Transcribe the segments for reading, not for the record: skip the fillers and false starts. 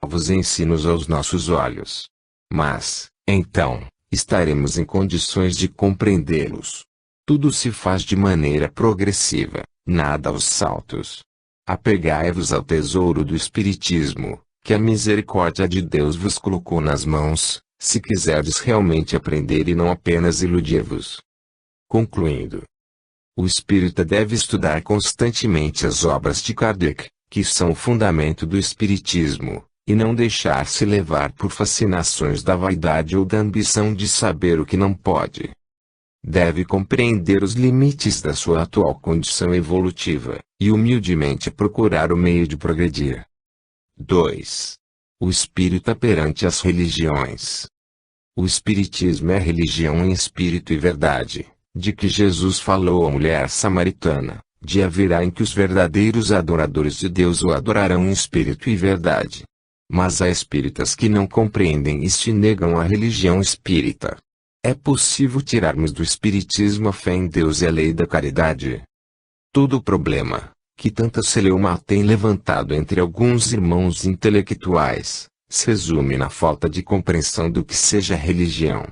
novos ensinos aos nossos olhos. Mas, então, estaremos em condições de compreendê-los. Tudo se faz de maneira progressiva, nada aos saltos. Apegai-vos ao tesouro do Espiritismo, que a misericórdia de Deus vos colocou nas mãos, se quiserdes realmente aprender e não apenas iludir-vos. Concluindo, o espírita deve estudar constantemente as obras de Kardec, que são o fundamento do Espiritismo, e não deixar-se levar por fascinações da vaidade ou da ambição de saber o que não pode. Deve compreender os limites da sua atual condição evolutiva, e humildemente procurar o meio de progredir. 2. O espírita perante as religiões. O Espiritismo é religião em espírito e verdade, de que Jesus falou à mulher samaritana. Dia virá em que os verdadeiros adoradores de Deus o adorarão em espírito e verdade. Mas há espíritas que não compreendem isto e negam a religião espírita. É possível tirarmos do Espiritismo a fé em Deus e a lei da caridade? Todo o problema, que tanta celeuma tem levantado entre alguns irmãos intelectuais, se resume na falta de compreensão do que seja religião.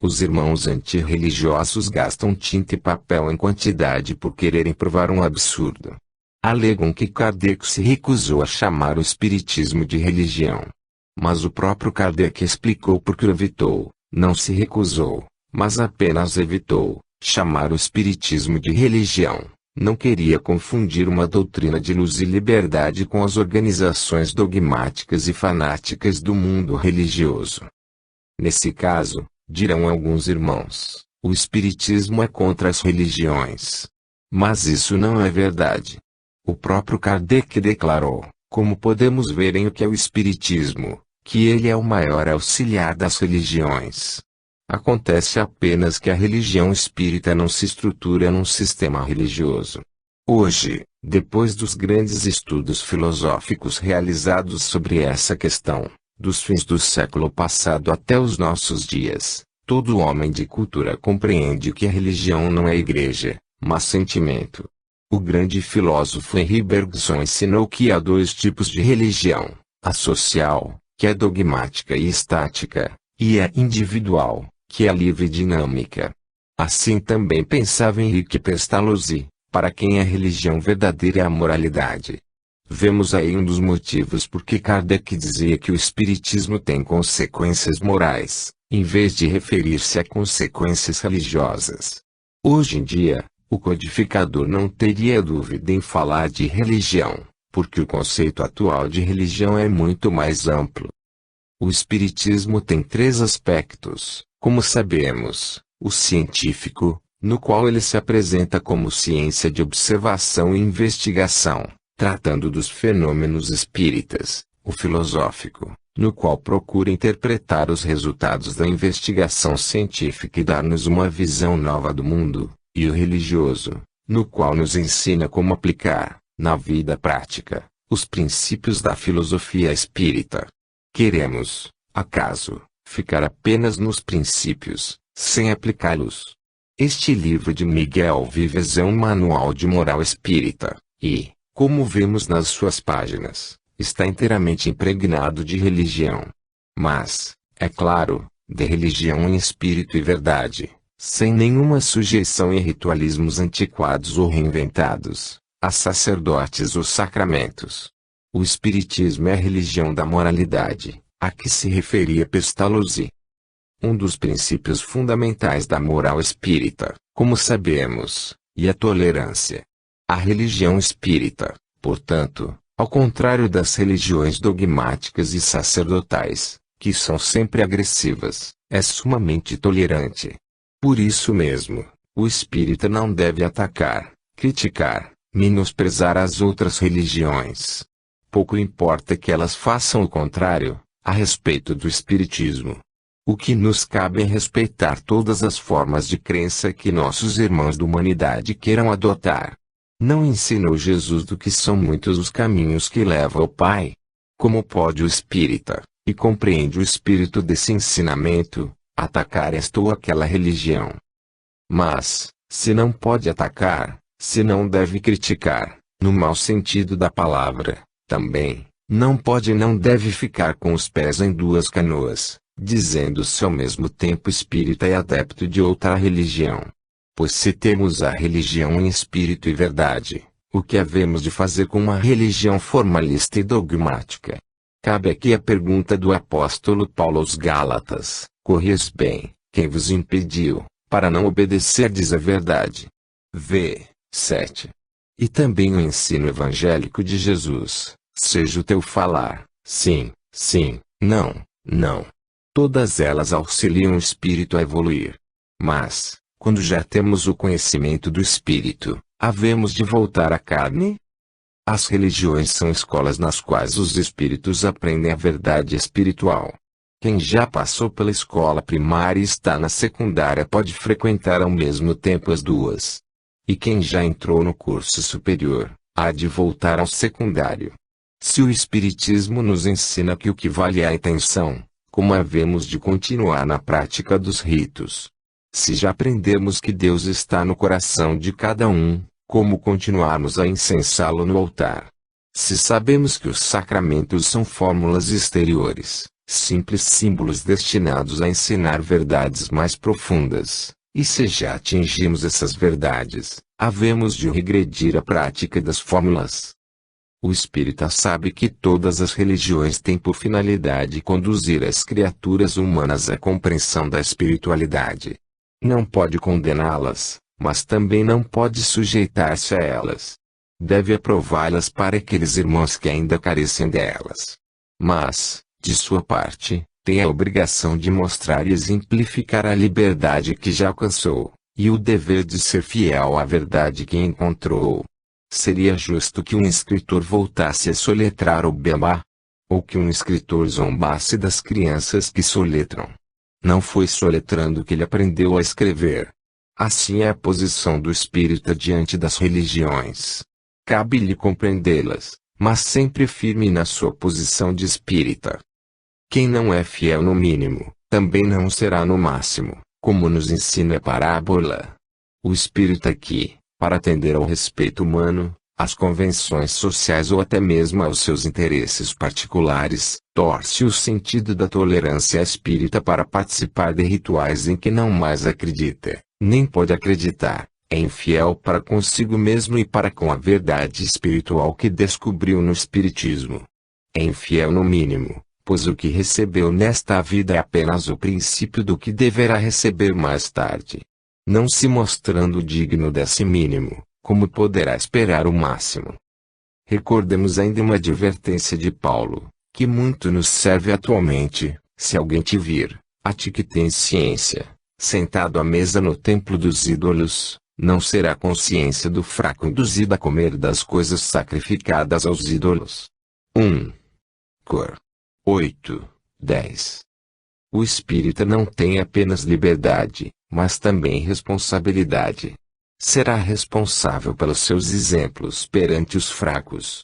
Os irmãos antirreligiosos gastam tinta e papel em quantidade por quererem provar um absurdo. Alegam que Kardec se recusou a chamar o Espiritismo de religião. Mas o próprio Kardec explicou por que o evitou. Não se recusou, mas apenas evitou chamar o Espiritismo de religião. Não queria confundir uma doutrina de luz e liberdade com as organizações dogmáticas e fanáticas do mundo religioso. Nesse caso, dirão alguns irmãos, o Espiritismo é contra as religiões. Mas isso não é verdade. O próprio Kardec declarou, como podemos ver em O que é o Espiritismo, que ele é o maior auxiliar das religiões. Acontece apenas que a religião espírita não se estrutura num sistema religioso. Hoje, depois dos grandes estudos filosóficos realizados sobre essa questão, dos fins do século passado até os nossos dias, todo homem de cultura compreende que a religião não é igreja, mas sentimento. O grande filósofo Henri Bergson ensinou que há dois tipos de religião, a social, que é dogmática e estática, e a individual, que é livre e dinâmica. Assim também pensava Henrique Pestalozzi, para quem a religião verdadeira é a moralidade. Vemos aí um dos motivos por que Kardec dizia que o Espiritismo tem consequências morais, em vez de referir-se a consequências religiosas. Hoje em dia, o codificador não teria dúvida em falar de religião, porque o conceito atual de religião é muito mais amplo. O Espiritismo tem três aspectos, como sabemos: o científico, no qual ele se apresenta como ciência de observação e investigação, tratando dos fenômenos espíritas; o filosófico, no qual procura interpretar os resultados da investigação científica e dar-nos uma visão nova do mundo; e o religioso, no qual nos ensina como aplicar, na vida prática, os princípios da filosofia espírita. Queremos, acaso, ficar apenas nos princípios, sem aplicá-los? Este livro de Miguel Vives é um manual de moral espírita, e, como vemos nas suas páginas, está inteiramente impregnado de religião. Mas, é claro, de religião em espírito e verdade, sem nenhuma sujeição e ritualismos antiquados ou reinventados, a sacerdotes ou sacramentos. O Espiritismo é a religião da moralidade, a que se referia Pestalozzi. Um dos princípios fundamentais da moral espírita, como sabemos, é a tolerância. A religião espírita, portanto, ao contrário das religiões dogmáticas e sacerdotais, que são sempre agressivas, é sumamente tolerante. Por isso mesmo, o espírita não deve atacar, criticar, menosprezar as outras religiões. Pouco importa que elas façam o contrário, a respeito do espiritismo. O que nos cabe é respeitar todas as formas de crença que nossos irmãos da humanidade queiram adotar. Não ensinou Jesus do que são muitos os caminhos que levam ao Pai? Como pode o espírita, e compreende o espírito desse ensinamento, atacar esta ou aquela religião? Mas, se não pode atacar, se não deve criticar, no mau sentido da palavra, também, Não pode e não deve ficar com os pés em duas canoas, dizendo-se ao mesmo tempo espírita e adepto de outra religião. Pois se temos a religião em espírito e verdade, o que havemos de fazer com uma religião formalista e dogmática? Cabe aqui a pergunta do apóstolo Paulo aos Gálatas: correis bem, quem vos impediu, para não obedecerdes à verdade? V. 7. E também o ensino evangélico de Jesus: seja o teu falar, sim, sim, não, não. Todas elas auxiliam o espírito a evoluir. Mas, quando já temos o conhecimento do espírito, havemos de voltar à carne? As religiões são escolas nas quais os espíritos aprendem a verdade espiritual. Quem já passou pela escola primária e está na secundária pode frequentar ao mesmo tempo as duas. E quem já entrou no curso superior, há de voltar ao secundário. Se o Espiritismo nos ensina que o que vale é a intenção, como havemos de continuar na prática dos ritos? Se já aprendemos que Deus está no coração de cada um, como continuarmos a incensá-lo no altar? Se sabemos que os sacramentos são fórmulas exteriores, simples símbolos destinados a ensinar verdades mais profundas, e se já atingimos essas verdades, havemos de regredir à prática das fórmulas. O espírita sabe que todas as religiões têm por finalidade conduzir as criaturas humanas à compreensão da espiritualidade. Não pode condená-las, mas também não pode sujeitar-se a elas. Deve aprová-las para aqueles irmãos que ainda carecem delas. Mas, de sua parte, tem a obrigação de mostrar e exemplificar a liberdade que já alcançou, e o dever de ser fiel à verdade que encontrou. Seria justo que um escritor voltasse a soletrar o beabá? Ou que um escritor zombasse das crianças que soletram? Não foi soletrando que ele aprendeu a escrever. Assim é a posição do espírita diante das religiões. Cabe-lhe compreendê-las, mas sempre firme na sua posição de espírita. Quem não é fiel no mínimo, também não será no máximo, como nos ensina a parábola. O espírita que, para atender ao respeito humano, às convenções sociais ou até mesmo aos seus interesses particulares, torce o sentido da tolerância espírita para participar de rituais em que não mais acredita, nem pode acreditar, é infiel para consigo mesmo e para com a verdade espiritual que descobriu no Espiritismo. É infiel no mínimo, pois o que recebeu nesta vida é apenas o princípio do que deverá receber mais tarde. Não se mostrando digno desse mínimo, como poderá esperar o máximo? Recordemos ainda uma advertência de Paulo, que muito nos serve atualmente: se alguém te vir, a ti que tens ciência, sentado à mesa no templo dos ídolos, não será consciência do fraco induzido a comer das coisas sacrificadas aos ídolos. 1 Cor. 8, 10. O espírita não tem apenas liberdade, mas também responsabilidade. Será responsável pelos seus exemplos perante os fracos.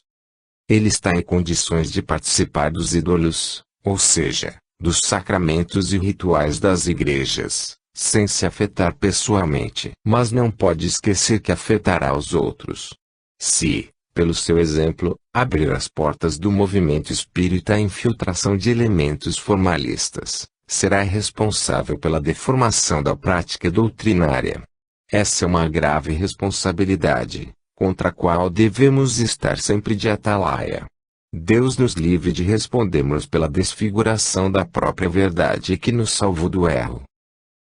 Ele está em condições de participar dos ídolos, ou seja, dos sacramentos e rituais das igrejas, sem se afetar pessoalmente. Mas não pode esquecer que afetará os outros. Se, pelo seu exemplo, abrir as portas do movimento espírita à infiltração de elementos formalistas, será responsável pela deformação da prática doutrinária. Essa é uma grave responsabilidade, contra a qual devemos estar sempre de atalaia. Deus nos livre de respondermos pela desfiguração da própria verdade que nos salvou do erro.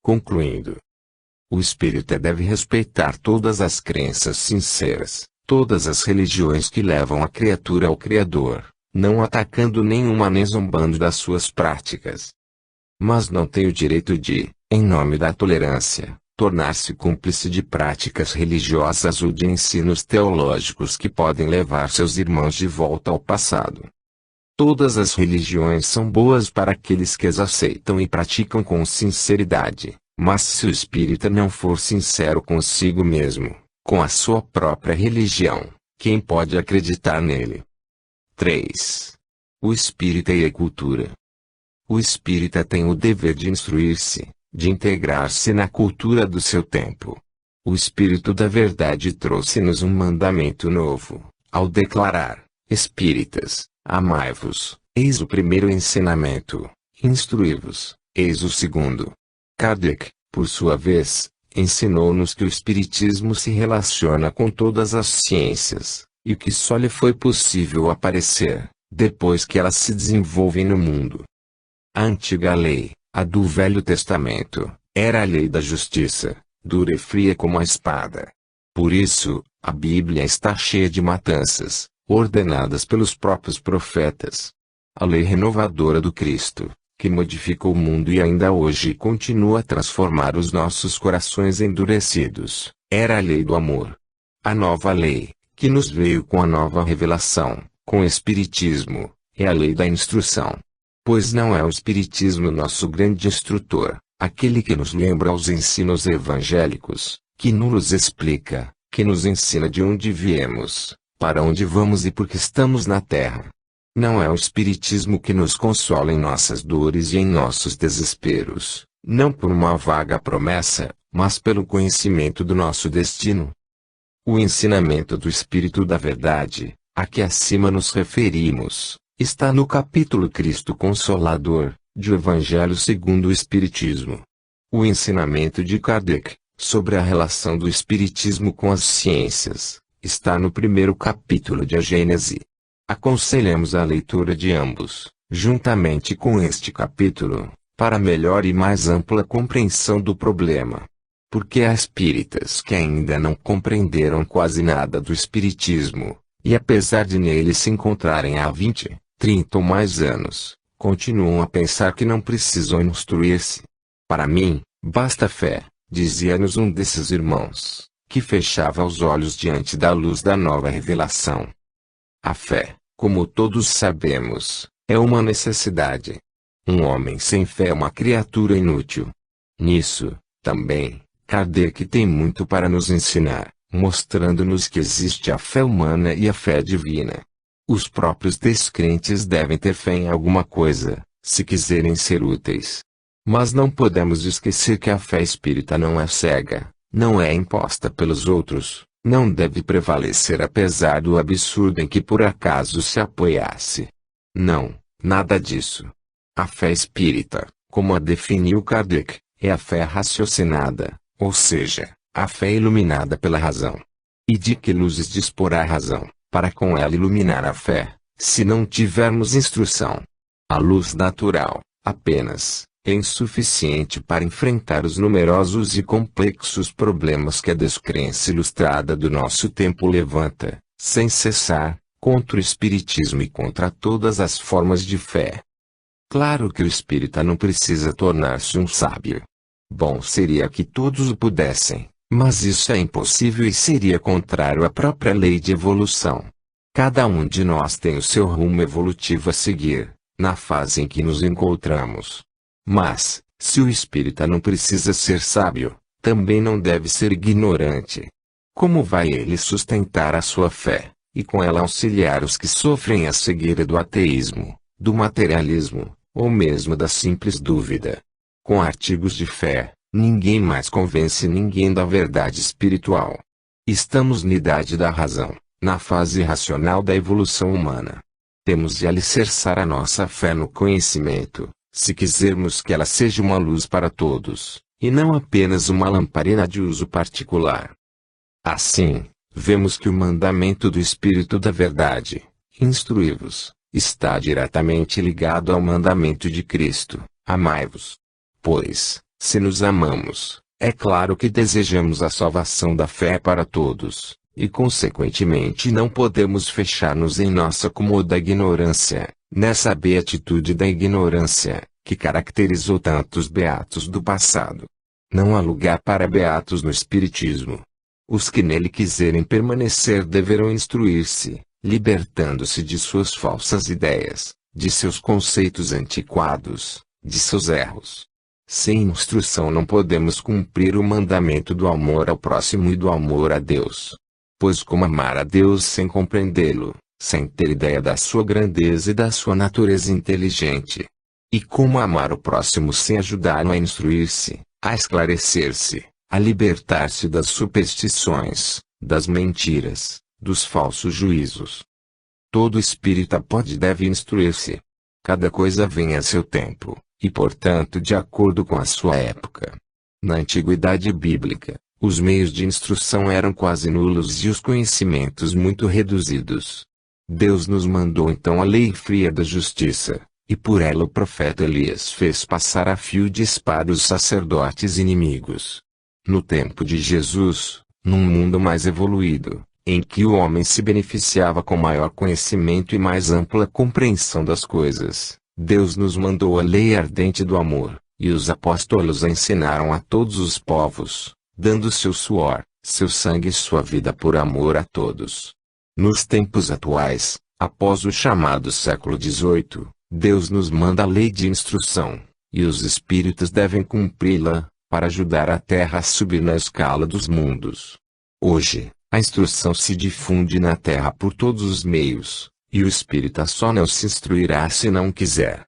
Concluindo, o espírita deve respeitar todas as crenças sinceras, todas as religiões que levam a criatura ao Criador, não atacando nenhuma nem zombando das suas práticas. Mas não tem o direito de, em nome da tolerância, tornar-se cúmplice de práticas religiosas ou de ensinos teológicos que podem levar seus irmãos de volta ao passado. Todas as religiões são boas para aqueles que as aceitam e praticam com sinceridade, mas se o espírita não for sincero consigo mesmo, com a sua própria religião, quem pode acreditar nele? 3. O espírita e a cultura. O espírita tem o dever de instruir-se, de integrar-se na cultura do seu tempo. O Espírito da Verdade trouxe-nos um mandamento novo, ao declarar: espíritas, Amai-vos, eis o primeiro ensinamento. Instruí-vos, eis o segundo. Kardec, por sua vez, ensinou-nos que o Espiritismo se relaciona com todas as ciências, e que só lhe foi possível aparecer, depois que elas se desenvolvem no mundo. A antiga lei, a do Velho Testamento, era a lei da justiça, dura e fria como a espada. Por isso, a Bíblia está cheia de matanças, ordenadas pelos próprios profetas. A lei renovadora do Cristo, que modificou o mundo e ainda hoje continua a transformar os nossos corações endurecidos, era a lei do amor. A nova lei, que nos veio com a nova revelação, com o Espiritismo, é a lei da instrução. Pois não é o Espiritismo nosso grande instrutor, aquele que nos lembra os ensinos evangélicos, que nos explica, que nos ensina de onde viemos, para onde vamos e por que estamos na Terra. Não é o Espiritismo que nos consola em nossas dores e em nossos desesperos, não por uma vaga promessa, mas pelo conhecimento do nosso destino. O ensinamento do Espírito da Verdade, a que acima nos referimos, está no capítulo Cristo Consolador, do Evangelho segundo o Espiritismo. O ensinamento de Kardec, sobre a relação do Espiritismo com as ciências, está no primeiro capítulo de A Gênese. Aconselhamos a leitura de ambos, juntamente com este capítulo, para melhor e mais ampla compreensão do problema. Porque há espíritas que ainda não compreenderam quase nada do Espiritismo, e apesar de nele se encontrarem há 20, 30 ou mais anos, continuam a pensar que não precisam instruir-se. Para mim, basta fé, dizia-nos um desses irmãos, que fechava os olhos diante da luz da nova revelação. A fé, como todos sabemos, é uma necessidade. Um homem sem fé é uma criatura inútil. Nisso, também, Kardec tem muito para nos ensinar, mostrando-nos que existe a fé humana e a fé divina. Os próprios descrentes devem ter fé em alguma coisa, se quiserem ser úteis. Mas não podemos esquecer que a fé espírita não é cega, não é imposta pelos outros, não deve prevalecer apesar do absurdo em que por acaso se apoiasse. Não, nada disso. A fé espírita, como a definiu Kardec, é a fé raciocinada, ou seja, a fé iluminada pela razão. E de que luzes disporá a razão, para com ela iluminar a fé, se não tivermos instrução? A luz natural, apenas, é insuficiente para enfrentar os numerosos e complexos problemas que a descrença ilustrada do nosso tempo levanta, sem cessar, contra o Espiritismo e contra todas as formas de fé. Claro que o espírita não precisa tornar-se um sábio. Bom seria que todos o pudessem, mas isso é impossível e seria contrário à própria lei de evolução. Cada um de nós tem o seu rumo evolutivo a seguir, na fase em que nos encontramos. Mas, se o espírita não precisa ser sábio, também não deve ser ignorante. Como vai ele sustentar a sua fé, e com ela auxiliar os que sofrem a cegueira do ateísmo, do materialismo, ou mesmo da simples dúvida? Com artigos de fé, ninguém mais convence ninguém da verdade espiritual. Estamos na idade da razão, na fase racional da evolução humana. Temos de alicerçar a nossa fé no conhecimento, se quisermos que ela seja uma luz para todos, e não apenas uma lamparina de uso particular. Assim, vemos que o mandamento do Espírito da Verdade, instruí-vos, está diretamente ligado ao mandamento de Cristo, amai-vos. Pois, se nos amamos, é claro que desejamos a salvação da fé para todos, e consequentemente não podemos fechar-nos em nossa cômoda ignorância, nessa beatitude da ignorância, que caracterizou tantos beatos do passado. Não há lugar para beatos no Espiritismo. Os que nele quiserem permanecer deverão instruir-se, libertando-se de suas falsas ideias, de seus conceitos antiquados, de seus erros. Sem instrução não podemos cumprir o mandamento do amor ao próximo e do amor a Deus. Pois como amar a Deus sem compreendê-lo, sem ter ideia da sua grandeza e da sua natureza inteligente? E como amar o próximo sem ajudá-lo a instruir-se, a esclarecer-se, a libertar-se das superstições, das mentiras, dos falsos juízos? Todo espírita pode e deve instruir-se. Cada coisa vem a seu tempo, e portanto de acordo com a sua época. Na antiguidade bíblica, os meios de instrução eram quase nulos e os conhecimentos muito reduzidos. Deus nos mandou então a lei fria da justiça, e por ela o profeta Elias fez passar a fio de espada os sacerdotes inimigos. No tempo de Jesus, num mundo mais evoluído, em que o homem se beneficiava com maior conhecimento e mais ampla compreensão das coisas, Deus nos mandou a lei ardente do amor, e os apóstolos a ensinaram a todos os povos, dando seu suor, seu sangue e sua vida por amor a todos. Nos tempos atuais, após o chamado século XVIII, Deus nos manda a lei de instrução, e os espíritos devem cumpri-la, para ajudar a Terra a subir na escala dos mundos. Hoje, a instrução se difunde na Terra por todos os meios, e o espírita só não se instruirá se não quiser.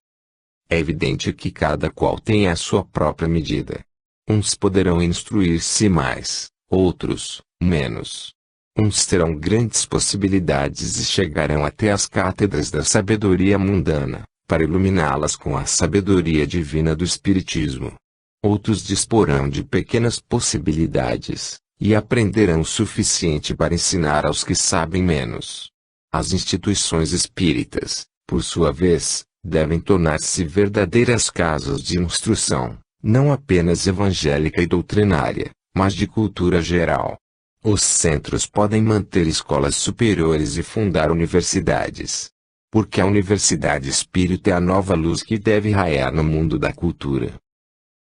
É evidente que cada qual tem a sua própria medida. Uns poderão instruir-se mais, outros, menos. Uns terão grandes possibilidades e chegarão até as cátedras da sabedoria mundana, para iluminá-las com a sabedoria divina do Espiritismo. Outros disporão de pequenas possibilidades, e aprenderão o suficiente para ensinar aos que sabem menos. As instituições espíritas, por sua vez, devem tornar-se verdadeiras casas de instrução, não apenas evangélica e doutrinária, mas de cultura geral. Os centros podem manter escolas superiores e fundar universidades. Porque a universidade espírita é a nova luz que deve raiar no mundo da cultura.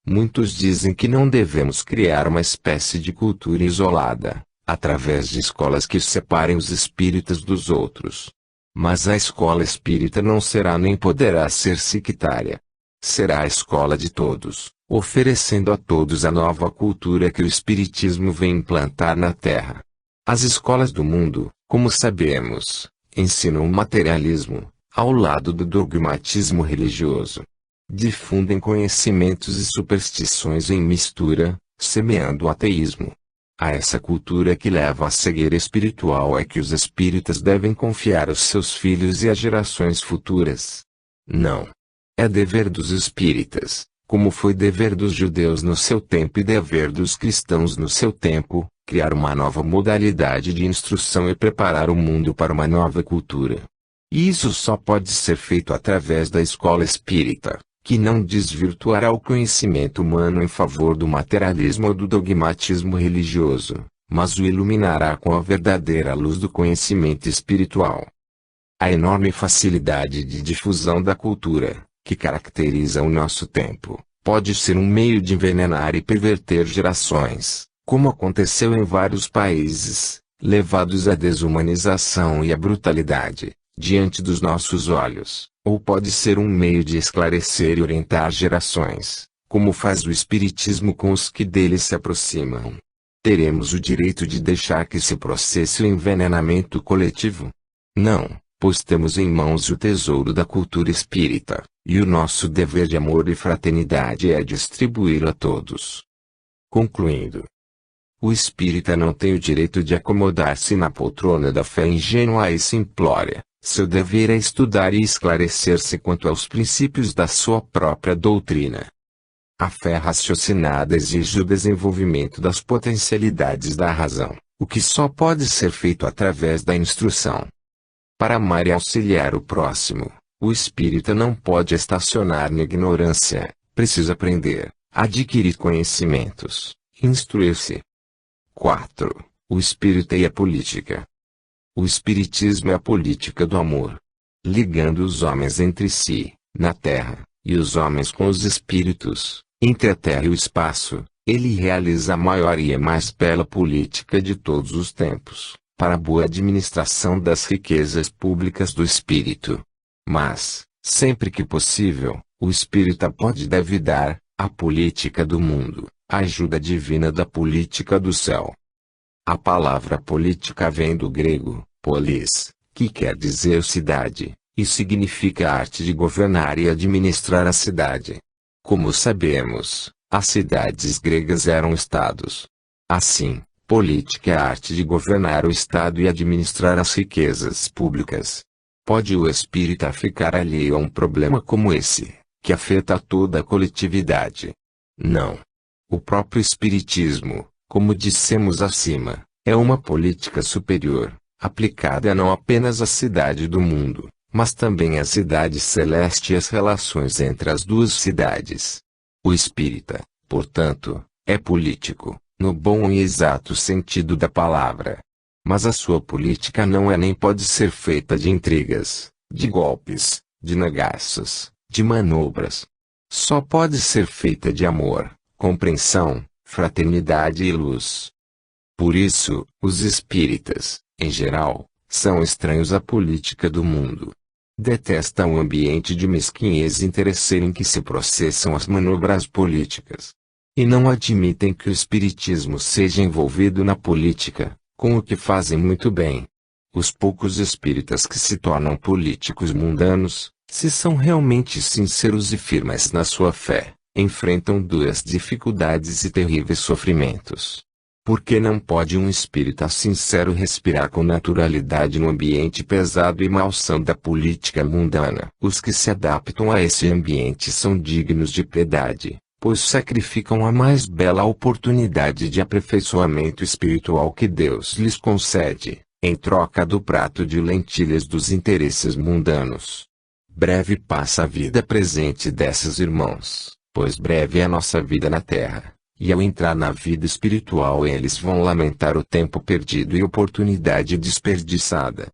Muitos dizem que não devemos criar uma espécie de cultura isolada, através de escolas que separem os espíritas dos outros. Mas a escola espírita não será nem poderá ser sectária. Será a escola de todos, oferecendo a todos a nova cultura que o Espiritismo vem implantar na Terra. As escolas do mundo, como sabemos, ensinam o materialismo, ao lado do dogmatismo religioso. Difundem conhecimentos e superstições em mistura, semeando o ateísmo. A essa cultura que leva à cegueira espiritual é que os espíritas devem confiar aos seus filhos e às gerações futuras. Não. É dever dos espíritas, como foi dever dos judeus no seu tempo e dever dos cristãos no seu tempo, criar uma nova modalidade de instrução e preparar o mundo para uma nova cultura. E isso só pode ser feito através da escola espírita, que não desvirtuará o conhecimento humano em favor do materialismo ou do dogmatismo religioso, mas o iluminará com a verdadeira luz do conhecimento espiritual. A enorme facilidade de difusão da cultura, que caracteriza o nosso tempo, pode ser um meio de envenenar e perverter gerações, como aconteceu em vários países, levados à desumanização e à brutalidade, diante dos nossos olhos, ou pode ser um meio de esclarecer e orientar gerações, como faz o Espiritismo com os que dele se aproximam. Teremos o direito de deixar que se processe o envenenamento coletivo? Não, pois temos em mãos o tesouro da cultura espírita, e o nosso dever de amor e fraternidade é distribuí-lo a todos. Concluindo, o espírita não tem o direito de acomodar-se na poltrona da fé ingênua e simplória. Seu dever é estudar e esclarecer-se quanto aos princípios da sua própria doutrina. A fé raciocinada exige o desenvolvimento das potencialidades da razão, o que só pode ser feito através da instrução. Para amar e auxiliar o próximo, o espírita não pode estacionar na ignorância, precisa aprender, adquirir conhecimentos, instruir-se. 4. O espírita e a política. O Espiritismo é a política do amor. Ligando os homens entre si, na Terra, e os homens com os espíritos, entre a Terra e o espaço, ele realiza a maior e a mais bela política de todos os tempos, para a boa administração das riquezas públicas do espírito. Mas, sempre que possível, o espírita pode e deve dar, à política do mundo, a ajuda divina da política do céu. A palavra política vem do grego, polis, que quer dizer cidade, e significa a arte de governar e administrar a cidade. Como sabemos, as cidades gregas eram estados. Assim, política é a arte de governar o estado e administrar as riquezas públicas. Pode o espírita ficar alheio a um problema como esse, que afeta toda a coletividade? Não. O próprio espiritismo, como dissemos acima, é uma política superior, aplicada não apenas à cidade do mundo, mas também à cidade celeste e às relações entre as duas cidades. O espírita, portanto, é político, no bom e exato sentido da palavra. Mas a sua política não é nem pode ser feita de intrigas, de golpes, de negaças, de manobras. Só pode ser feita de amor, compreensão, fraternidade e luz. Por isso, os espíritas, em geral, são estranhos à política do mundo. Detestam o ambiente de mesquinhez e interesseiro em que se processam as manobras políticas. E não admitem que o espiritismo seja envolvido na política, com o que fazem muito bem. Os poucos espíritas que se tornam políticos mundanos, se são realmente sinceros e firmes na sua fé, enfrentam duras dificuldades e terríveis sofrimentos. Por que não pode um espírita sincero respirar com naturalidade no ambiente pesado e malsão da política mundana? Os que se adaptam a esse ambiente são dignos de piedade, pois sacrificam a mais bela oportunidade de aperfeiçoamento espiritual que Deus lhes concede, em troca do prato de lentilhas dos interesses mundanos. Breve passa a vida presente desses irmãos, pois breve é a nossa vida na terra. E ao entrar na vida espiritual eles vão lamentar o tempo perdido e oportunidade desperdiçada.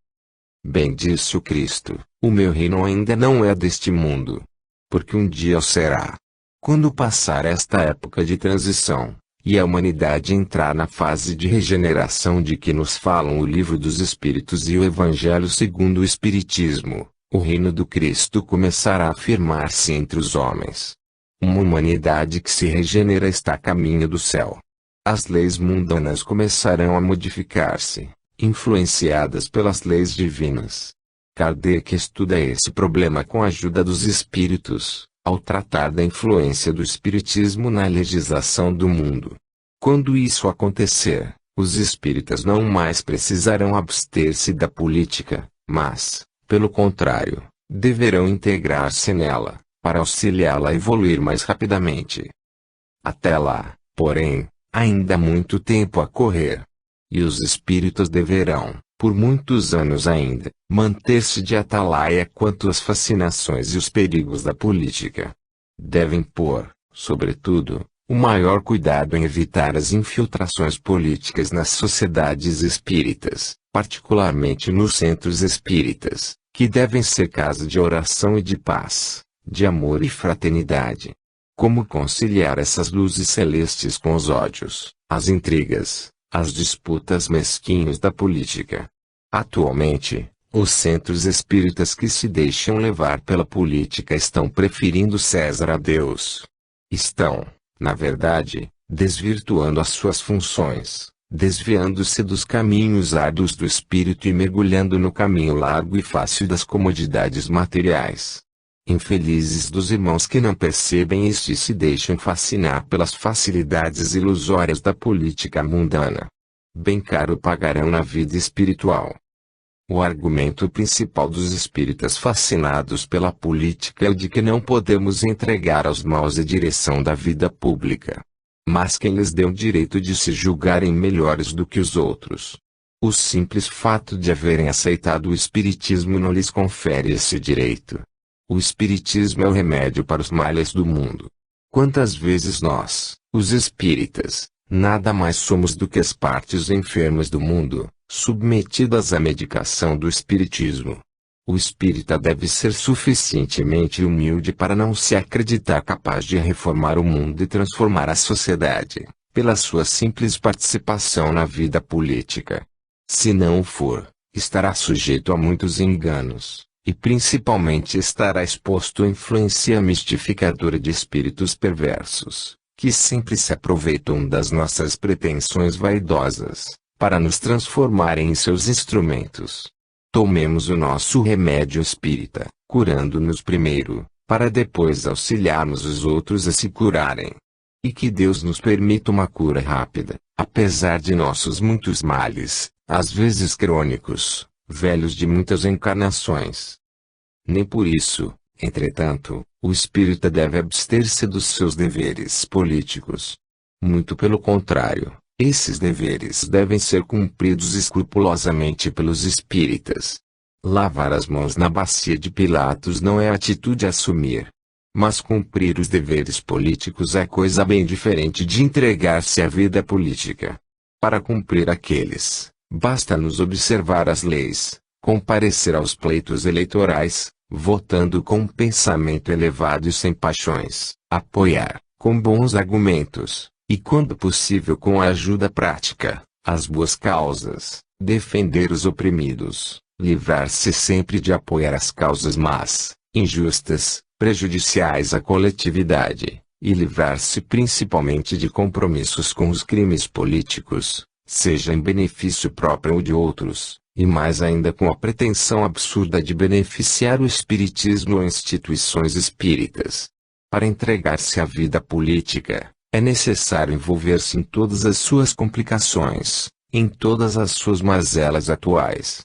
Bem disse o Cristo, o meu reino ainda não é deste mundo. Porque um dia o será. Quando passar esta época de transição, e a humanidade entrar na fase de regeneração de que nos falam o Livro dos Espíritos e o Evangelho segundo o Espiritismo, o reino do Cristo começará a afirmar-se entre os homens. Uma humanidade que se regenera está a caminho do céu. As leis mundanas começarão a modificar-se, influenciadas pelas leis divinas. Kardec estuda esse problema com a ajuda dos espíritos, ao tratar da influência do espiritismo na legislação do mundo. Quando isso acontecer, os espíritas não mais precisarão abster-se da política, mas, pelo contrário, deverão integrar-se nela, para auxiliá-la a evoluir mais rapidamente. Até lá, porém, ainda há muito tempo a correr. E os espíritos deverão, por muitos anos ainda, manter-se de atalaia quanto às fascinações e os perigos da política. Devem pôr, sobretudo, o maior cuidado em evitar as infiltrações políticas nas sociedades espíritas, particularmente nos centros espíritas, que devem ser casa de oração e de paz, de amor e fraternidade. Como conciliar essas luzes celestes com os ódios, as intrigas, as disputas mesquinhas da política? Atualmente, os centros espíritas que se deixam levar pela política estão preferindo César a Deus. Estão, na verdade, desvirtuando as suas funções, desviando-se dos caminhos árduos do espírito e mergulhando no caminho largo e fácil das comodidades materiais. Infelizes dos irmãos que não percebem isto e se deixam fascinar pelas facilidades ilusórias da política mundana. Bem caro pagarão na vida espiritual. O argumento principal dos espíritas fascinados pela política é o de que não podemos entregar aos maus a direção da vida pública. Mas quem lhes deu o direito de se julgarem melhores do que os outros? O simples fato de haverem aceitado o espiritismo não lhes confere esse direito. O espiritismo é o remédio para os males do mundo. Quantas vezes nós, os espíritas, nada mais somos do que as partes enfermas do mundo, submetidas à medicação do espiritismo. O espírita deve ser suficientemente humilde para não se acreditar capaz de reformar o mundo e transformar a sociedade, pela sua simples participação na vida política. Se não o for, estará sujeito a muitos enganos. E principalmente estará exposto à influência mistificadora de espíritos perversos, que sempre se aproveitam das nossas pretensões vaidosas, para nos transformarem em seus instrumentos. Tomemos o nosso remédio espírita, curando-nos primeiro, para depois auxiliarmos os outros a se curarem. E que Deus nos permita uma cura rápida, apesar de nossos muitos males, às vezes crônicos, velhos de muitas encarnações. Nem por isso, entretanto, o espírita deve abster-se dos seus deveres políticos. Muito pelo contrário, esses deveres devem ser cumpridos escrupulosamente pelos espíritas. Lavar as mãos na bacia de Pilatos não é atitude a assumir. Mas cumprir os deveres políticos é coisa bem diferente de entregar-se à vida política. Para cumprir aqueles, basta-nos observar as leis, comparecer aos pleitos eleitorais, votando com um pensamento elevado e sem paixões, apoiar, com bons argumentos, e quando possível com a ajuda prática, as boas causas, defender os oprimidos, livrar-se sempre de apoiar as causas más, injustas, prejudiciais à coletividade, e livrar-se principalmente de compromissos com os crimes políticos, seja em benefício próprio ou de outros, e mais ainda com a pretensão absurda de beneficiar o espiritismo ou instituições espíritas. Para entregar-se à vida política, é necessário envolver-se em todas as suas complicações, em todas as suas mazelas atuais.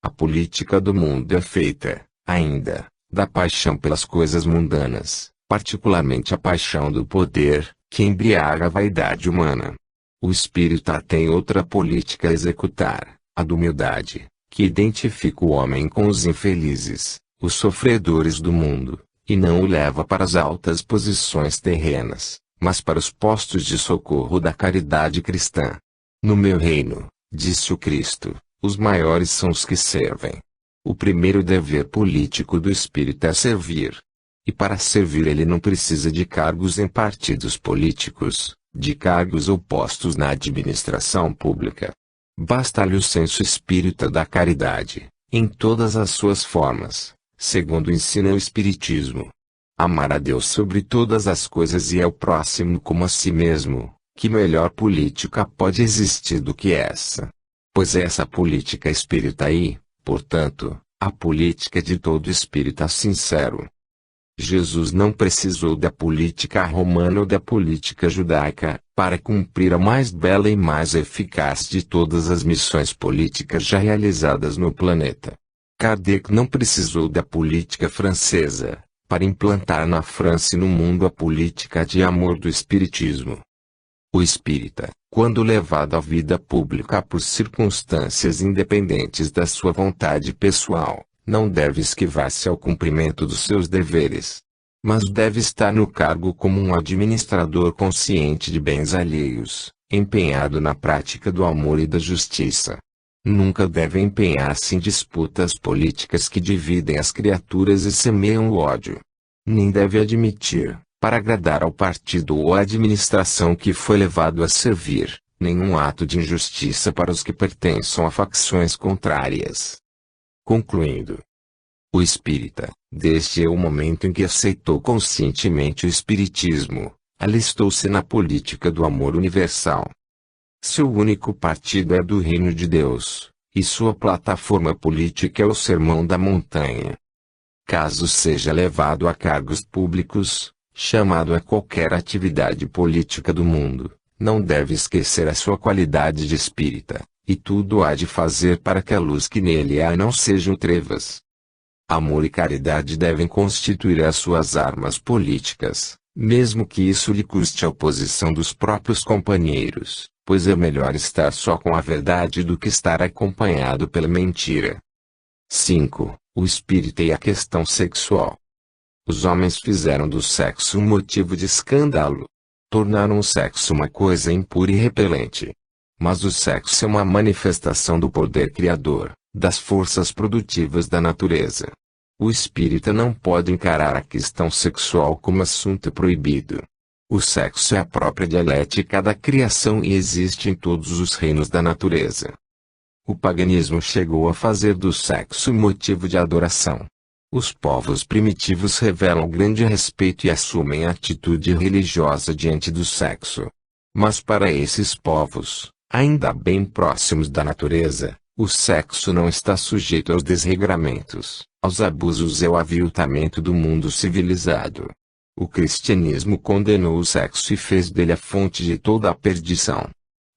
A política do mundo é feita, ainda, da paixão pelas coisas mundanas, particularmente a paixão do poder, que embriaga a vaidade humana. O espírita tem outra política a executar, a da humildade, que identifica o homem com os infelizes, os sofredores do mundo, e não o leva para as altas posições terrenas, mas para os postos de socorro da caridade cristã. No meu reino, disse o Cristo, os maiores são os que servem. O primeiro dever político do espírita é servir. E para servir ele não precisa de cargos em partidos políticos, de cargos ou postos na administração pública. Basta-lhe o senso espírita da caridade, em todas as suas formas, segundo ensina o Espiritismo. Amar a Deus sobre todas as coisas e ao próximo como a si mesmo, que melhor política pode existir do que essa? Pois é essa política espírita e, portanto, a política de todo espírita sincero. Jesus não precisou da política romana ou da política judaica, para cumprir a mais bela e mais eficaz de todas as missões políticas já realizadas no planeta. Kardec não precisou da política francesa, para implantar na França e no mundo a política de amor do Espiritismo. O espírita, quando levado à vida pública por circunstâncias independentes da sua vontade pessoal, não deve esquivar-se ao cumprimento dos seus deveres, mas deve estar no cargo como um administrador consciente de bens alheios, empenhado na prática do amor e da justiça. Nunca deve empenhar-se em disputas políticas que dividem as criaturas e semeiam o ódio. Nem deve admitir, para agradar ao partido ou à administração que foi levado a servir, nenhum ato de injustiça para os que pertençam a facções contrárias. Concluindo, o espírita, desde o momento em que aceitou conscientemente o espiritismo, alistou-se na política do amor universal. Seu único partido é do reino de Deus, e sua plataforma política é o Sermão da Montanha. Caso seja levado a cargos públicos, chamado a qualquer atividade política do mundo, não deve esquecer a sua qualidade de espírita, e tudo há de fazer para que a luz que nele há não sejam trevas. Amor e caridade devem constituir as suas armas políticas, mesmo que isso lhe custe a oposição dos próprios companheiros, pois é melhor estar só com a verdade do que estar acompanhado pela mentira. 5. O espírita e a questão sexual. Os homens fizeram do sexo um motivo de escândalo. Tornaram o sexo uma coisa impura e repelente. Mas o sexo é uma manifestação do poder criador, das forças produtivas da natureza. O espírita não pode encarar a questão sexual como assunto proibido. O sexo é a própria dialética da criação e existe em todos os reinos da natureza. O paganismo chegou a fazer do sexo motivo de adoração. Os povos primitivos revelam grande respeito e assumem atitude religiosa diante do sexo. Mas para esses povos, ainda bem próximos da natureza, o sexo não está sujeito aos desregramentos, aos abusos e ao aviltamento do mundo civilizado. O cristianismo condenou o sexo e fez dele a fonte de toda a perdição.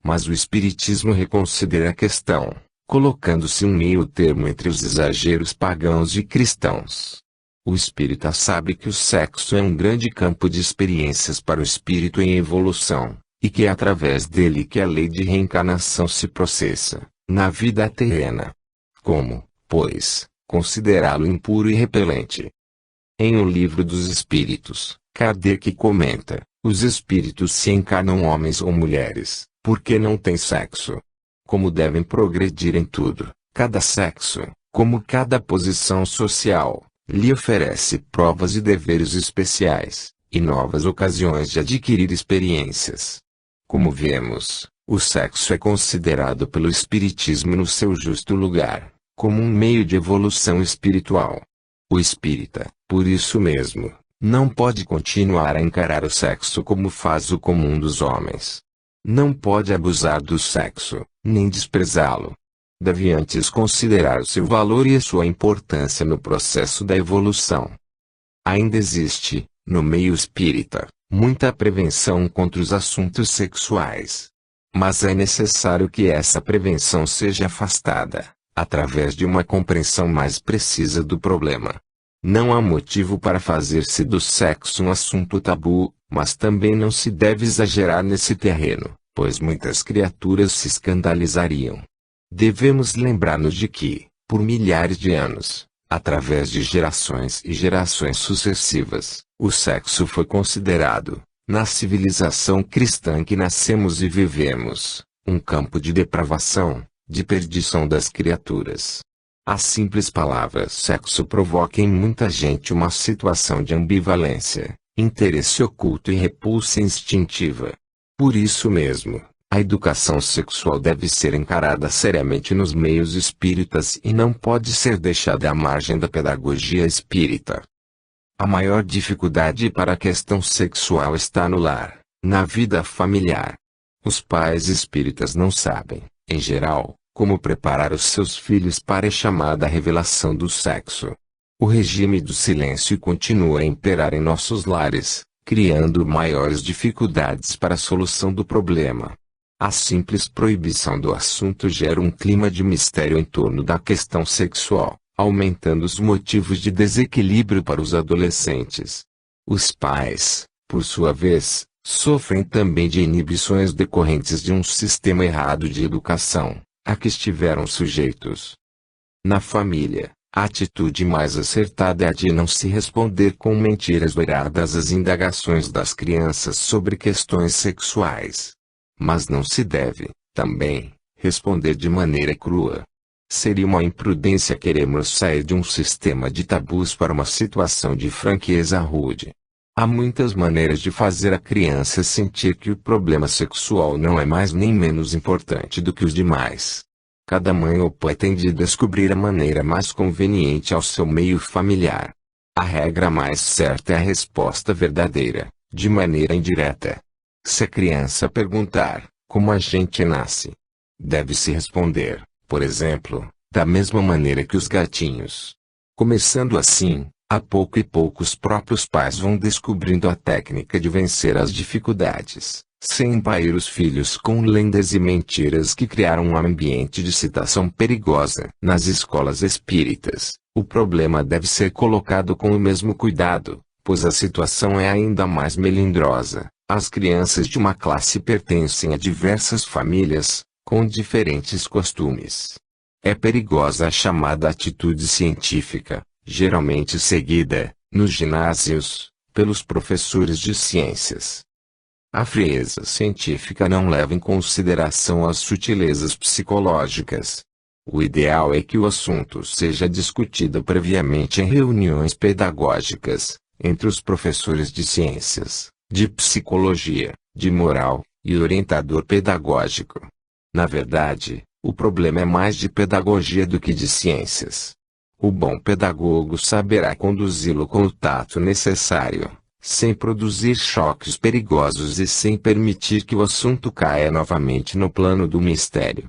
Mas o espiritismo reconsidera a questão, colocando-se um meio termo entre os exageros pagãos e cristãos. O espírita sabe que o sexo é um grande campo de experiências para o espírito em evolução, e que é através dele que a lei de reencarnação se processa, na vida terrena. Como, pois, considerá-lo impuro e repelente? Em O Livro dos Espíritos, Kardec comenta: os espíritos se encarnam homens ou mulheres, porque não têm sexo. Como devem progredir em tudo, cada sexo, como cada posição social, lhe oferece provas e deveres especiais, e novas ocasiões de adquirir experiências. Como vemos, o sexo é considerado pelo Espiritismo no seu justo lugar, como um meio de evolução espiritual. O espírita, por isso mesmo, não pode continuar a encarar o sexo como faz o comum dos homens. Não pode abusar do sexo, nem desprezá-lo. Deve antes considerar o seu valor e a sua importância no processo da evolução. Ainda existe, no meio espírita, muita prevenção contra os assuntos sexuais. Mas é necessário que essa prevenção seja afastada, através de uma compreensão mais precisa do problema. Não há motivo para fazer-se do sexo um assunto tabu, mas também não se deve exagerar nesse terreno, pois muitas criaturas se escandalizariam. Devemos lembrar-nos de que, por milhares de anos, através de gerações e gerações sucessivas, o sexo foi considerado, na civilização cristã em que nascemos e vivemos, um campo de depravação, de perdição das criaturas. A simples palavra sexo provoca em muita gente uma situação de ambivalência, interesse oculto e repulsa instintiva. Por isso mesmo, a educação sexual deve ser encarada seriamente nos meios espíritas e não pode ser deixada à margem da pedagogia espírita. A maior dificuldade para a questão sexual está no lar, na vida familiar. Os pais espíritas não sabem, em geral, como preparar os seus filhos para a chamada revelação do sexo. O regime do silêncio continua a imperar em nossos lares, criando maiores dificuldades para a solução do problema. A simples proibição do assunto gera um clima de mistério em torno da questão sexual, aumentando os motivos de desequilíbrio para os adolescentes. Os pais, por sua vez, sofrem também de inibições decorrentes de um sistema errado de educação, a que estiveram sujeitos. Na família, a atitude mais acertada é a de não se responder com mentiras doiradas às indagações das crianças sobre questões sexuais. Mas não se deve, também, responder de maneira crua. Seria uma imprudência querermos sair de um sistema de tabus para uma situação de franqueza rude. Há muitas maneiras de fazer a criança sentir que o problema sexual não é mais nem menos importante do que os demais. Cada mãe ou pai tem de descobrir a maneira mais conveniente ao seu meio familiar. A regra mais certa é a resposta verdadeira, de maneira indireta. Se a criança perguntar, como a gente nasce? Deve-se responder, por exemplo, da mesma maneira que os gatinhos. Começando assim, a pouco e pouco os próprios pais vão descobrindo a técnica de vencer as dificuldades, sem empair os filhos com lendas e mentiras que criaram um ambiente de citação perigosa. Nas escolas espíritas, o problema deve ser colocado com o mesmo cuidado, pois a situação é ainda mais melindrosa. As crianças de uma classe pertencem a diversas famílias, com diferentes costumes. É perigosa a chamada atitude científica, geralmente seguida, nos ginásios, pelos professores de ciências. A frieza científica não leva em consideração as sutilezas psicológicas. O ideal é que o assunto seja discutido previamente em reuniões pedagógicas, entre os professores de ciências, de psicologia, de moral, e orientador pedagógico. Na verdade, o problema é mais de pedagogia do que de ciências. O bom pedagogo saberá conduzi-lo com o tato necessário, sem produzir choques perigosos e sem permitir que o assunto caia novamente no plano do mistério.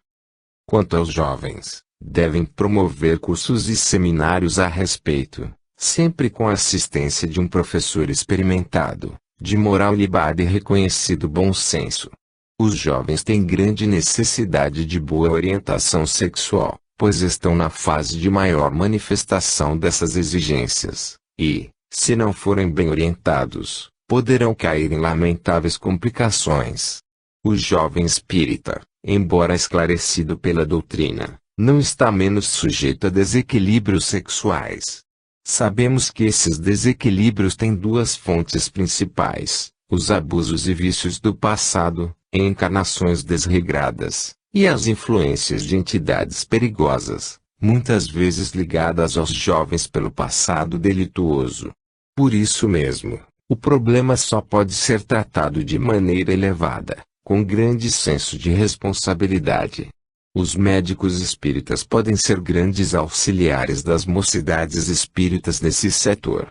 Quanto aos jovens, devem promover cursos e seminários a respeito, sempre com a assistência de um professor experimentado, de moral ilibada e reconhecido bom senso. Os jovens têm grande necessidade de boa orientação sexual, pois estão na fase de maior manifestação dessas exigências, e, se não forem bem orientados, poderão cair em lamentáveis complicações. O jovem espírita, embora esclarecido pela doutrina, não está menos sujeito a desequilíbrios sexuais. Sabemos que esses desequilíbrios têm duas fontes principais: os abusos e vícios do passado, em encarnações desregradas, e as influências de entidades perigosas, muitas vezes ligadas aos jovens pelo passado delituoso. Por isso mesmo, o problema só pode ser tratado de maneira elevada, com grande senso de responsabilidade. Os médicos espíritas podem ser grandes auxiliares das mocidades espíritas nesse setor.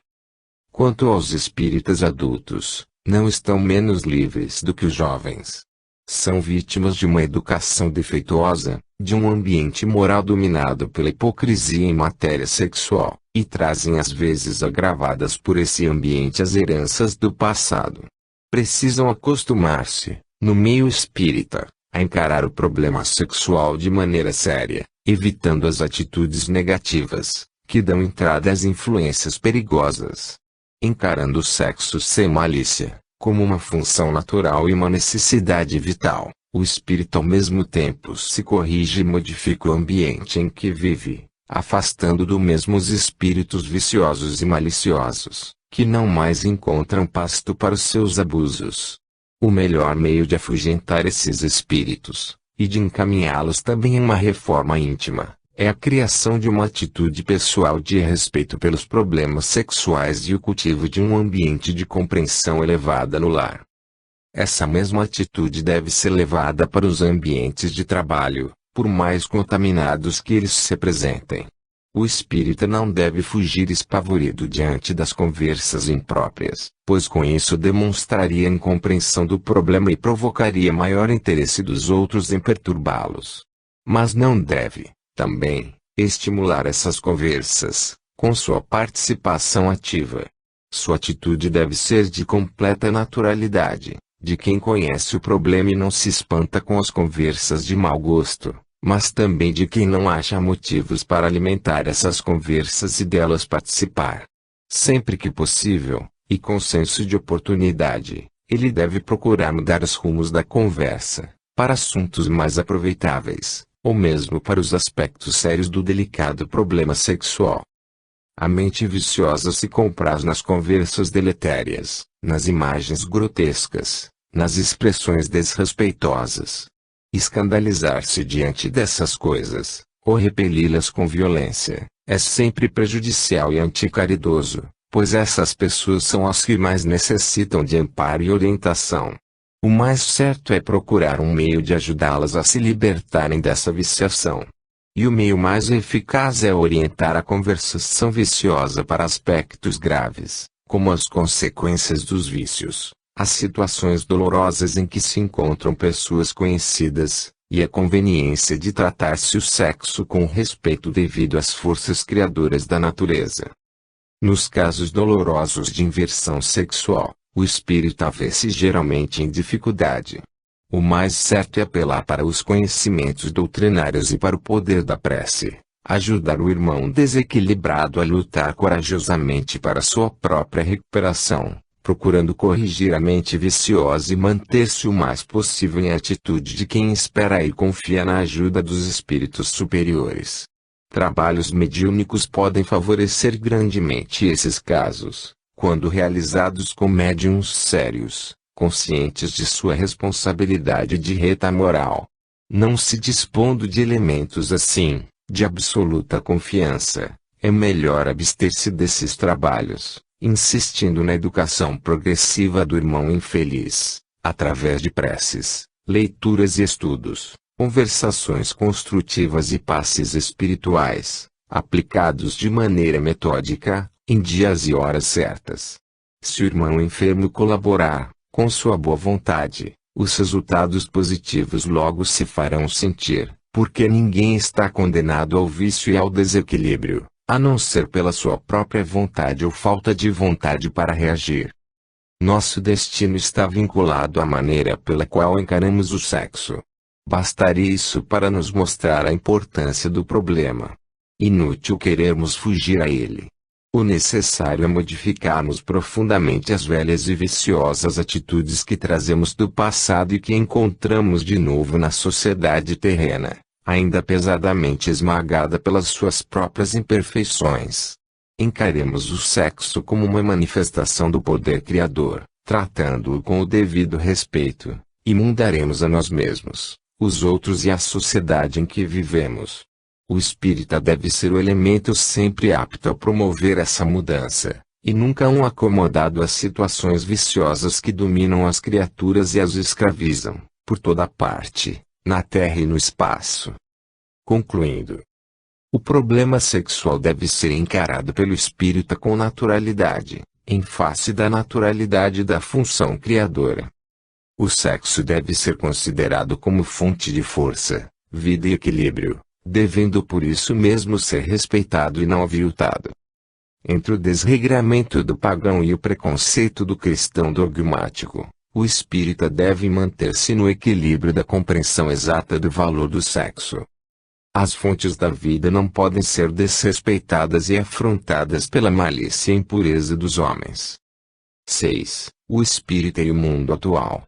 Quanto aos espíritas adultos, não estão menos livres do que os jovens. São vítimas de uma educação defeituosa, de um ambiente moral dominado pela hipocrisia em matéria sexual, e trazem às vezes agravadas por esse ambiente as heranças do passado. Precisam acostumar-se, no meio espírita, a encarar o problema sexual de maneira séria, evitando as atitudes negativas, que dão entrada às influências perigosas. Encarando o sexo sem malícia, como uma função natural e uma necessidade vital, o espírito ao mesmo tempo se corrige e modifica o ambiente em que vive, afastando do mesmo os espíritos viciosos e maliciosos, que não mais encontram pasto para os seus abusos. O melhor meio de afugentar esses espíritos, e de encaminhá-los também em uma reforma íntima, é a criação de uma atitude pessoal de respeito pelos problemas sexuais e o cultivo de um ambiente de compreensão elevada no lar. Essa mesma atitude deve ser levada para os ambientes de trabalho, por mais contaminados que eles se apresentem. O espírita não deve fugir espavorido diante das conversas impróprias, pois com isso demonstraria incompreensão do problema e provocaria maior interesse dos outros em perturbá-los. Mas não deve, também, estimular essas conversas, com sua participação ativa. Sua atitude deve ser de completa naturalidade, de quem conhece o problema e não se espanta com as conversas de mau gosto, mas também de quem não acha motivos para alimentar essas conversas e delas participar. Sempre que possível, e com senso de oportunidade, ele deve procurar mudar os rumos da conversa, para assuntos mais aproveitáveis, ou mesmo para os aspectos sérios do delicado problema sexual. A mente viciosa se compraz nas conversas deletérias, nas imagens grotescas, nas expressões desrespeitosas. Escandalizar-se diante dessas coisas, ou repeli-las com violência, é sempre prejudicial e anticaridoso, pois essas pessoas são as que mais necessitam de amparo e orientação. O mais certo é procurar um meio de ajudá-las a se libertarem dessa viciação. E o meio mais eficaz é orientar a conversação viciosa para aspectos graves, como as consequências dos vícios, as situações dolorosas em que se encontram pessoas conhecidas, e a conveniência de tratar-se o sexo com respeito devido às forças criadoras da natureza. Nos casos dolorosos de inversão sexual, o espírita vê-se geralmente em dificuldade. O mais certo é apelar para os conhecimentos doutrinários e para o poder da prece, ajudar o irmão desequilibrado a lutar corajosamente para sua própria recuperação, procurando corrigir a mente viciosa e manter-se o mais possível em atitude de quem espera e confia na ajuda dos espíritos superiores. Trabalhos mediúnicos podem favorecer grandemente esses casos, quando realizados com médiuns sérios, conscientes de sua responsabilidade de reta moral. Não se dispondo de elementos assim, de absoluta confiança, é melhor abster-se desses trabalhos, insistindo na educação progressiva do irmão infeliz, através de preces, leituras e estudos, conversações construtivas e passes espirituais, aplicados de maneira metódica, em dias e horas certas. Se o irmão enfermo colaborar, com sua boa vontade, os resultados positivos logo se farão sentir, porque ninguém está condenado ao vício e ao desequilíbrio, a não ser pela sua própria vontade ou falta de vontade para reagir. Nosso destino está vinculado à maneira pela qual encaramos o sexo. Bastaria isso para nos mostrar a importância do problema. Inútil querermos fugir a ele. O necessário é modificarmos profundamente as velhas e viciosas atitudes que trazemos do passado e que encontramos de novo na sociedade terrena, ainda pesadamente esmagada pelas suas próprias imperfeições. Encaremos o sexo como uma manifestação do poder criador, tratando-o com o devido respeito, e mudaremos a nós mesmos, os outros e a sociedade em que vivemos. O espírita deve ser o elemento sempre apto a promover essa mudança, e nunca um acomodado às situações viciosas que dominam as criaturas e as escravizam, por toda parte, na terra e no espaço. Concluindo, o problema sexual deve ser encarado pelo espírita com naturalidade, em face da naturalidade da função criadora. O sexo deve ser considerado como fonte de força, vida e equilíbrio, devendo por isso mesmo ser respeitado e não aviltado. Entre o desregramento do pagão e o preconceito do cristão dogmático, o espírita deve manter-se no equilíbrio da compreensão exata do valor do sexo. As fontes da vida não podem ser desrespeitadas e afrontadas pela malícia e impureza dos homens. 6. O espírita e o mundo atual.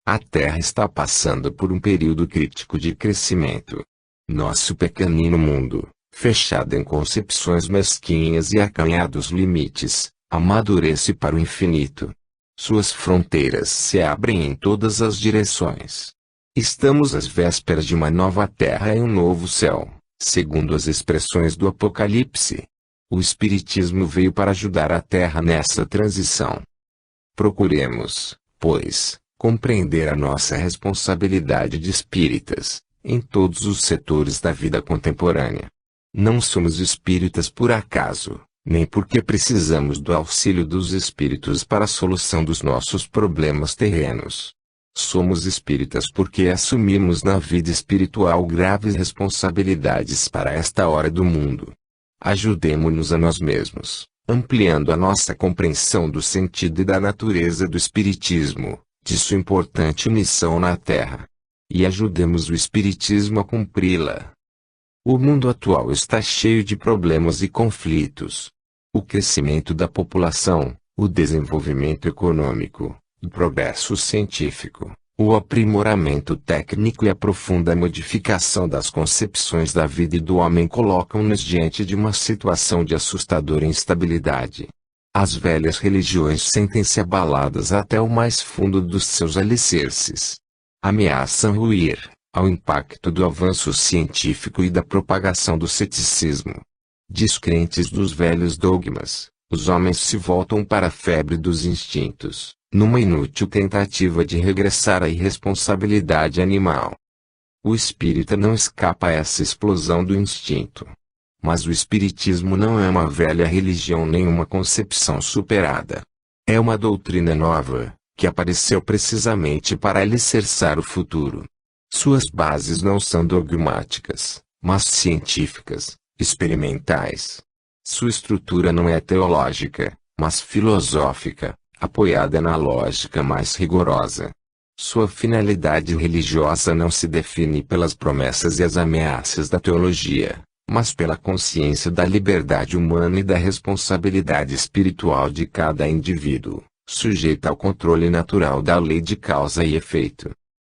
A Terra está passando por um período crítico de crescimento. Nosso pequenino mundo, fechado em concepções mesquinhas e acanhados limites, amadurece para o infinito. Suas fronteiras se abrem em todas as direções. Estamos às vésperas de uma nova terra e um novo céu, segundo as expressões do Apocalipse. O Espiritismo veio para ajudar a Terra nessa transição. Procuremos, pois, compreender a nossa responsabilidade de espíritas, em todos os setores da vida contemporânea. Não somos espíritas por acaso, nem porque precisamos do auxílio dos espíritos para a solução dos nossos problemas terrenos. Somos espíritas porque assumimos na vida espiritual graves responsabilidades para esta hora do mundo. Ajudemo-nos a nós mesmos, ampliando a nossa compreensão do sentido e da natureza do espiritismo, de sua importante missão na Terra. E ajudemos o espiritismo a cumpri-la. O mundo atual está cheio de problemas e conflitos. O crescimento da população, o desenvolvimento econômico, o progresso científico, o aprimoramento técnico e a profunda modificação das concepções da vida e do homem colocam-nos diante de uma situação de assustadora instabilidade. As velhas religiões sentem-se abaladas até o mais fundo dos seus alicerces. Ameaçam ruir, ao impacto do avanço científico e da propagação do ceticismo. Descrentes dos velhos dogmas, os homens se voltam para a febre dos instintos, numa inútil tentativa de regressar à irresponsabilidade animal. O espírita não escapa a essa explosão do instinto. Mas o espiritismo não é uma velha religião nem uma concepção superada. É uma doutrina nova, que apareceu precisamente para alicerçar o futuro. Suas bases não são dogmáticas, mas científicas, experimentais. Sua estrutura não é teológica, mas filosófica, apoiada na lógica mais rigorosa. Sua finalidade religiosa não se define pelas promessas e as ameaças da teologia, mas pela consciência da liberdade humana e da responsabilidade espiritual de cada indivíduo, sujeita ao controle natural da lei de causa e efeito.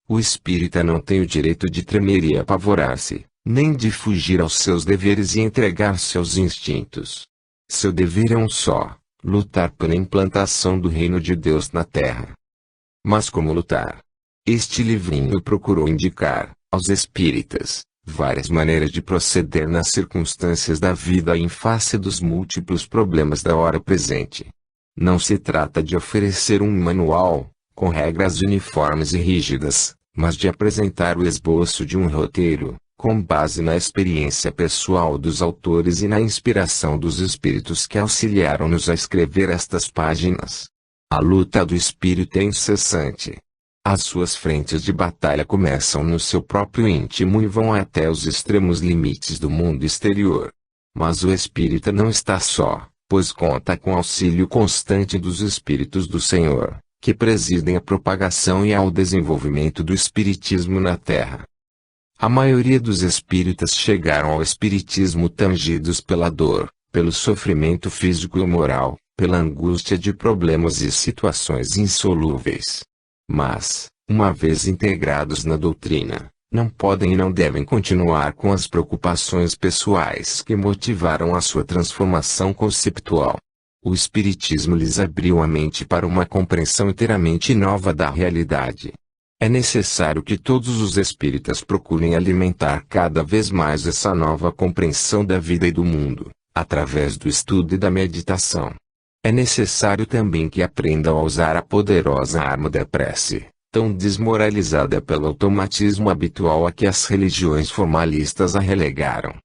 O espírita não tem o direito de tremer e apavorar-se, nem de fugir aos seus deveres e entregar-se aos instintos. Seu dever é um só: lutar pela implantação do reino de Deus na terra. Mas como lutar? Este livrinho procurou indicar, aos espíritas, várias maneiras de proceder nas circunstâncias da vida em face dos múltiplos problemas da hora presente. Não se trata de oferecer um manual, com regras uniformes e rígidas, mas de apresentar o esboço de um roteiro, com base na experiência pessoal dos autores e na inspiração dos espíritos que auxiliaram-nos a escrever estas páginas. A luta do espírito é incessante. As suas frentes de batalha começam no seu próprio íntimo e vão até os extremos limites do mundo exterior. Mas o espírita não está só, pois conta com auxílio constante dos Espíritos do Senhor, que presidem a propagação e ao desenvolvimento do Espiritismo na Terra. A maioria dos espíritas chegaram ao Espiritismo tangidos pela dor, pelo sofrimento físico e moral, pela angústia de problemas e situações insolúveis. Mas, uma vez integrados na doutrina, não podem e não devem continuar com as preocupações pessoais que motivaram a sua transformação conceptual. O Espiritismo lhes abriu a mente para uma compreensão inteiramente nova da realidade. É necessário que todos os espíritas procurem alimentar cada vez mais essa nova compreensão da vida e do mundo, através do estudo e da meditação. É necessário também que aprendam a usar a poderosa arma da prece, tão desmoralizada pelo automatismo habitual a que as religiões formalistas a relegaram.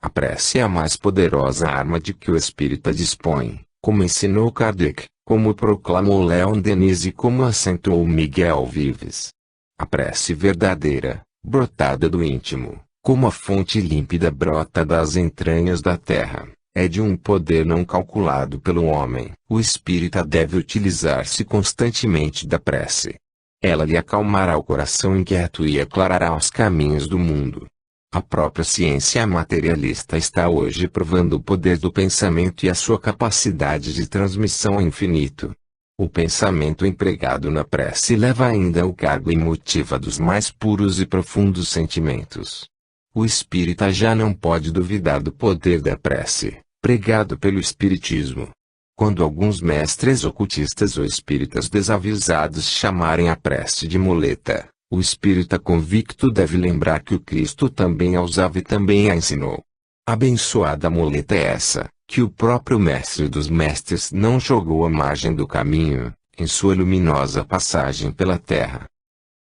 A prece é a mais poderosa arma de que o espírita dispõe, como ensinou Kardec, como proclamou Leon Denis e como acentuou Miguel Vives. A prece verdadeira, brotada do íntimo, como a fonte límpida brota das entranhas da terra, é de um poder não calculado pelo homem. O espírita deve utilizar-se constantemente da prece. Ela lhe acalmará o coração inquieto e aclarará os caminhos do mundo. A própria ciência materialista está hoje provando o poder do pensamento e a sua capacidade de transmissão ao infinito. O pensamento empregado na prece leva ainda ao cargo e motiva dos mais puros e profundos sentimentos. O espírita já não pode duvidar do poder da prece, pregado pelo Espiritismo. Quando alguns mestres ocultistas ou espíritas desavisados chamarem a prece de muleta, o espírita convicto deve lembrar que o Cristo também a usava e também a ensinou. Abençoada muleta é essa, que o próprio Mestre dos Mestres não jogou à margem do caminho, em sua luminosa passagem pela terra.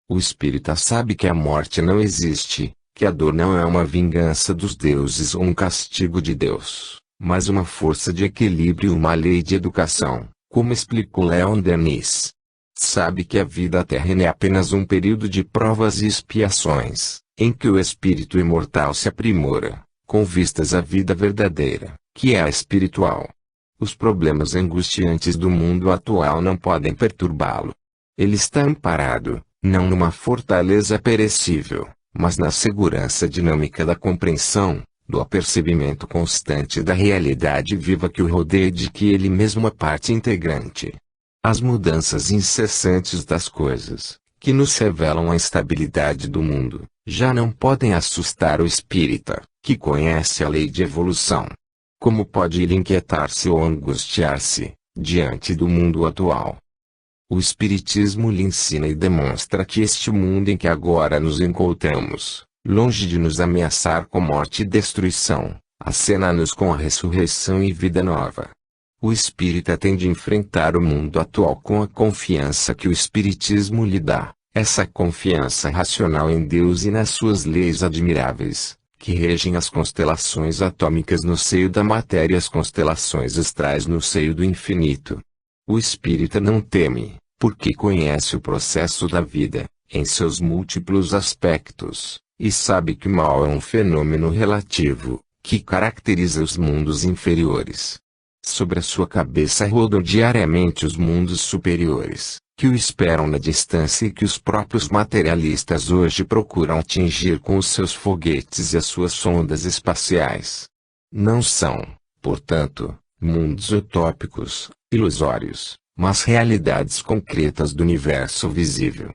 O espírita sabe que a morte não existe, que a dor não é uma vingança dos deuses ou um castigo de Deus, mas uma força de equilíbrio e uma lei de educação, como explicou Leon Denis. Sabe que a vida terrena é apenas um período de provas e expiações, em que o espírito imortal se aprimora, com vistas à vida verdadeira, que é a espiritual. Os problemas angustiantes do mundo atual não podem perturbá-lo. Ele está amparado, não numa fortaleza perecível, mas na segurança dinâmica da compreensão, do apercebimento constante da realidade viva que o rodeia e de que ele mesmo é parte integrante. As mudanças incessantes das coisas, que nos revelam a instabilidade do mundo, já não podem assustar o espírita, que conhece a lei de evolução. Como pode ele inquietar-se ou angustiar-se, diante do mundo atual? O Espiritismo lhe ensina e demonstra que este mundo em que agora nos encontramos, longe de nos ameaçar com morte e destruição, acena-nos com a ressurreição e vida nova. O espírita tem de enfrentar o mundo atual com a confiança que o Espiritismo lhe dá, essa confiança racional em Deus e nas suas leis admiráveis, que regem as constelações atômicas no seio da matéria e as constelações astrais no seio do infinito. O espírita não teme, porque conhece o processo da vida, em seus múltiplos aspectos, e sabe que o mal é um fenômeno relativo, que caracteriza os mundos inferiores. Sobre a sua cabeça rodam diariamente os mundos superiores, que o esperam na distância e que os próprios materialistas hoje procuram atingir com os seus foguetes e as suas sondas espaciais. Não são, portanto, mundos utópicos, ilusórios, mas realidades concretas do universo visível.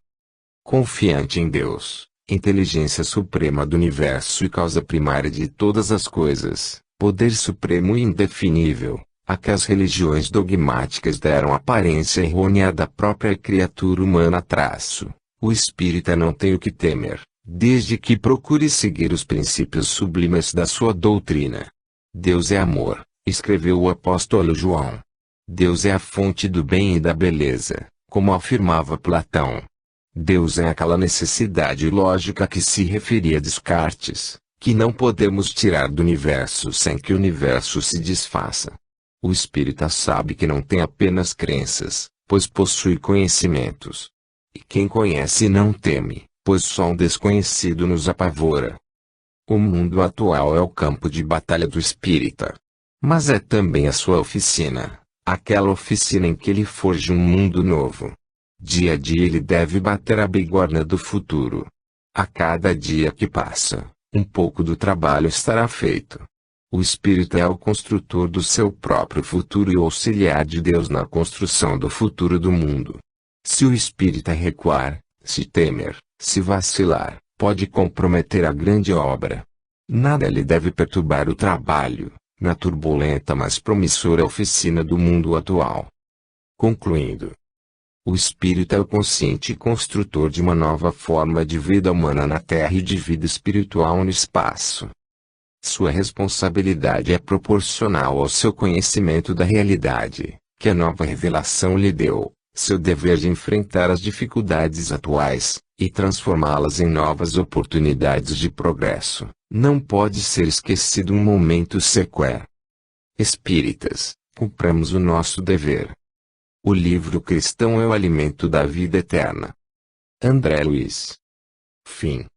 Confiante em Deus, inteligência suprema do universo e causa primária de todas as coisas, poder supremo e indefinível, a que as religiões dogmáticas deram aparência errônea da própria criatura humana. O espírita não tem o que temer, desde que procure seguir os princípios sublimes da sua doutrina. Deus é amor, escreveu o apóstolo João. Deus é a fonte do bem e da beleza, como afirmava Platão. Deus é aquela necessidade lógica que se referia a Descartes, que não podemos tirar do universo sem que o universo se desfaça. O espírita sabe que não tem apenas crenças, pois possui conhecimentos. E quem conhece não teme, pois só um desconhecido nos apavora. O mundo atual é o campo de batalha do espírita. Mas é também a sua oficina, aquela oficina em que ele forja um mundo novo. Dia a dia ele deve bater a bigorna do futuro. A cada dia que passa, um pouco do trabalho estará feito. O Espírito é o construtor do seu próprio futuro e o auxiliar de Deus na construção do futuro do mundo. Se o Espírito recuar, se temer, se vacilar, pode comprometer a grande obra. Nada lhe deve perturbar o trabalho, na turbulenta mas promissora oficina do mundo atual. Concluindo, o Espírito é o consciente construtor de uma nova forma de vida humana na Terra e de vida espiritual no espaço. Sua responsabilidade é proporcional ao seu conhecimento da realidade, que a nova revelação lhe deu, seu dever de enfrentar as dificuldades atuais, e transformá-las em novas oportunidades de progresso, não pode ser esquecido um momento sequer. Espíritas, cumpramos o nosso dever. O livro cristão é o alimento da vida eterna. André Luiz. Fim.